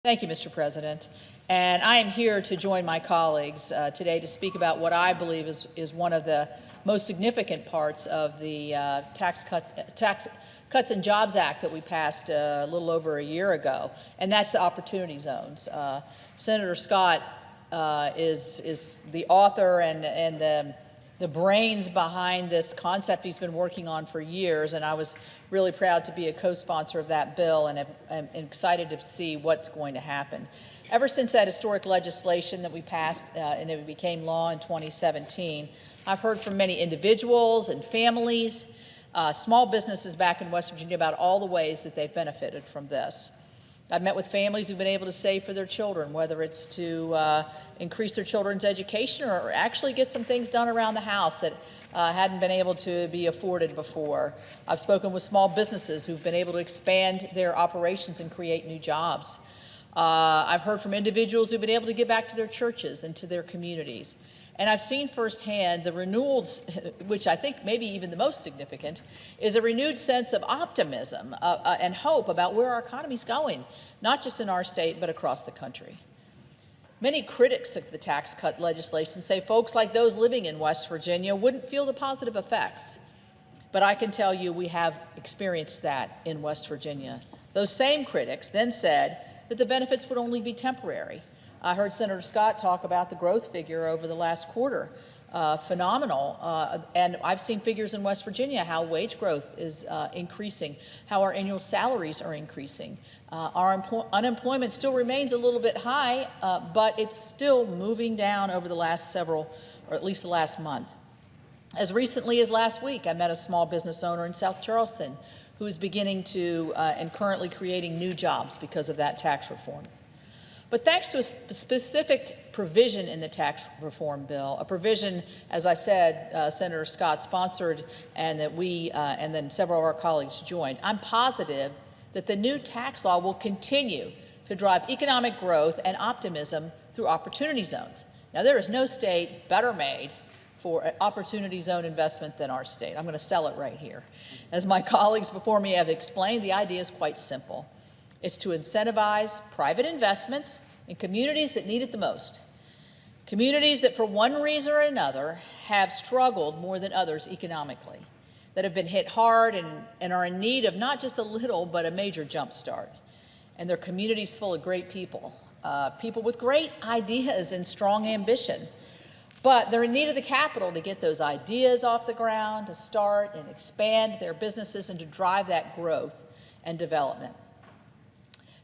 Thank you, Mr. President. And I am here to join my colleagues today to speak about what I believe is one of the most significant parts of the Tax Cuts and Jobs Act that we passed a little over a year ago, and that's the opportunity zones. Senator Scott is the author and the brains behind this concept he's been working on for years, and I was really proud to be a co-sponsor of that bill, and I'm excited to see what's going to happen. Ever since that historic legislation that we passed and it became law in 2017, I've heard from many individuals and families, small businesses back in West Virginia about all the ways that they've benefited from this. I've met with families who've been able to save for their children, whether it's to increase their children's education or actually get some things done around the house that hadn't been able to be afforded before. I've spoken with small businesses who've been able to expand their operations and create new jobs. I've heard from individuals who've been able to get back to their churches and to their communities. And I've seen firsthand the renewals, which I think maybe even the most significant, is a renewed sense of optimism and hope about where our economy's going, not just in our state, but across the country. Many critics of the tax cut legislation say folks like those living in West Virginia wouldn't feel the positive effects. But I can tell you we have experienced that in West Virginia. Those same critics then said that the benefits would only be temporary. I heard Senator Scott talk about the growth figure over the last quarter, phenomenal. And I've seen figures in West Virginia, how wage growth is increasing, how our annual salaries are increasing. Our unemployment still remains a little bit high, but it's still moving down over the last several, or at least the last month. As recently as last week, I met a small business owner in South Charleston who is beginning to and currently creating new jobs because of that tax reform. But thanks to a specific provision in the tax reform bill, a provision, as I said, Senator Scott sponsored and that we and then several of our colleagues joined, I'm positive that the new tax law will continue to drive economic growth and optimism through opportunity zones. Now, there is no state better made for an opportunity zone investment than our state. I'm going to sell it right here. As my colleagues before me have explained, the idea is quite simple. It's to incentivize private investments in communities that need it the most. Communities that for one reason or another have struggled more than others economically, that have been hit hard and are in need of not just a little, but a major jump start. And they're communities full of great people, people with great ideas and strong ambition. But they're in need of the capital to get those ideas off the ground, to start and expand their businesses and to drive that growth and development.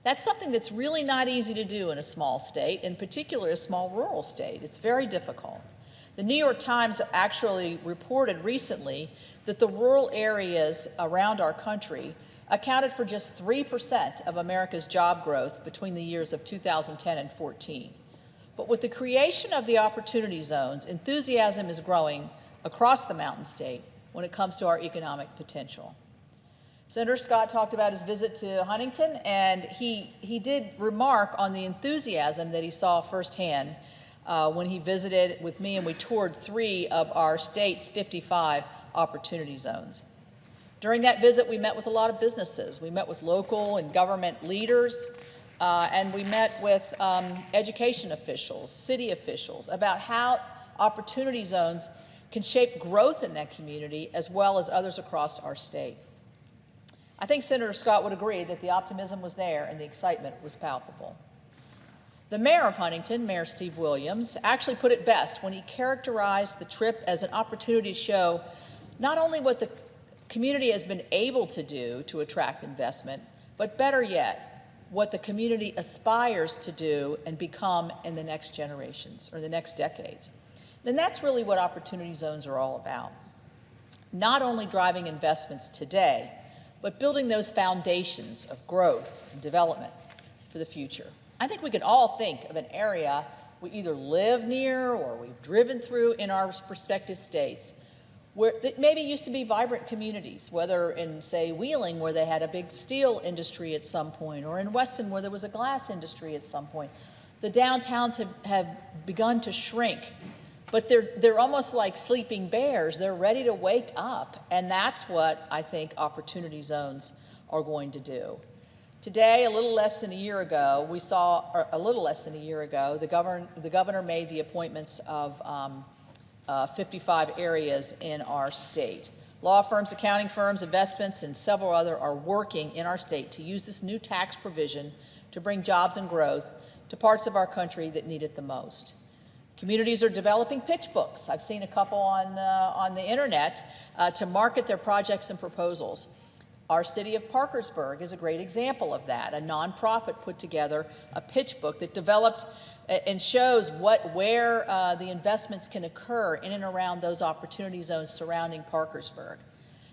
That's something that's really not easy to do in a small state, in particular a small rural state. It's very difficult. The New York Times actually reported recently that the rural areas around our country accounted for just 3% of America's job growth between the years of 2010 and 14. But with the creation of the opportunity zones, enthusiasm is growing across the Mountain State when it comes to our economic potential. Senator Scott talked about his visit to Huntington, and he did remark on the enthusiasm that he saw firsthand when he visited with me and we toured 3 of our state's 55 opportunity zones. During that visit, we met with a lot of businesses. We met with local and government leaders, and we met with education officials, city officials, about how opportunity zones can shape growth in that community as well as others across our state. I think Senator Scott would agree that the optimism was there and the excitement was palpable. The mayor of Huntington, Mayor Steve Williams, actually put it best when he characterized the trip as an opportunity to show not only what the community has been able to do to attract investment, but better yet, what the community aspires to do and become in the next generations or the next decades. And that's really what opportunity zones are all about. Not only driving investments today, but building those foundations of growth and development for the future. I think we can all think of an area we either live near or we've driven through in our respective states where that maybe used to be vibrant communities, whether in, say, Wheeling, where they had a big steel industry at some point, or in Weston, where there was a glass industry at some point. The downtowns have begun to shrink, but they're almost like sleeping bears. They're ready to wake up, and that's what I think opportunity zones are going to do. Today, a little less than a year ago, the governor made the appointments of 55 areas in our state. Law firms, accounting firms, investments, and several other are working in our state to use this new tax provision to bring jobs and growth to parts of our country that need it the most. Communities are developing pitch books. I've seen a couple on the internet to market their projects and proposals. Our city of Parkersburg is a great example of that. A nonprofit put together a pitch book that developed and shows where the investments can occur in and around those opportunity zones surrounding Parkersburg.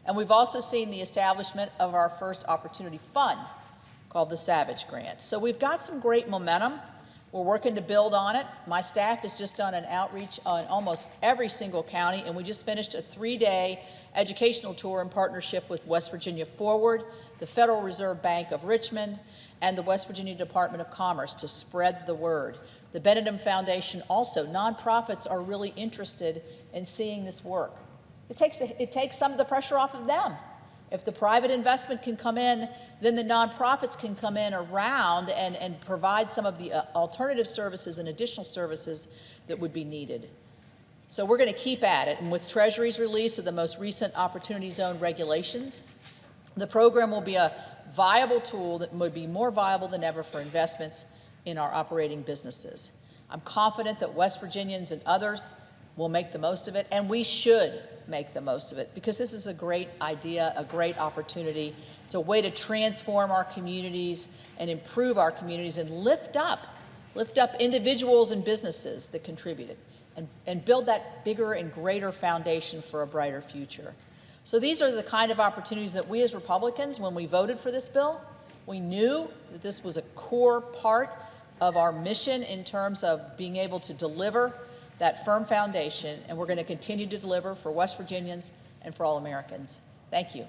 And we've also seen the establishment of our first opportunity fund called the Savage Grant. So we've got some great momentum. We're working to build on it. My staff has just done an outreach on almost every single county, and we just finished a 3-day educational tour in partnership with West Virginia Forward, the Federal Reserve Bank of Richmond, and the West Virginia Department of Commerce to spread the word. The Benedum Foundation also, nonprofits are really interested in seeing this work. It takes some of the pressure off of them. If the private investment can come in, then the nonprofits can come in around and provide some of the alternative services and additional services that would be needed. So we're going to keep at it. And with Treasury's release of the most recent Opportunity Zone regulations, the program will be a viable tool that would be more viable than ever for investments in our operating businesses. I'm confident that West Virginians and others will make the most of it, and we should make the most of it, because this is a great idea, a great opportunity. It's a way to transform our communities and improve our communities and lift up individuals and businesses that contributed and build that bigger and greater foundation for a brighter future. So these are the kind of opportunities that we as Republicans, when we voted for this bill, we knew that this was a core part of our mission in terms of being able to deliver that firm foundation, and we're going to continue to deliver for West Virginians and for all Americans. Thank you.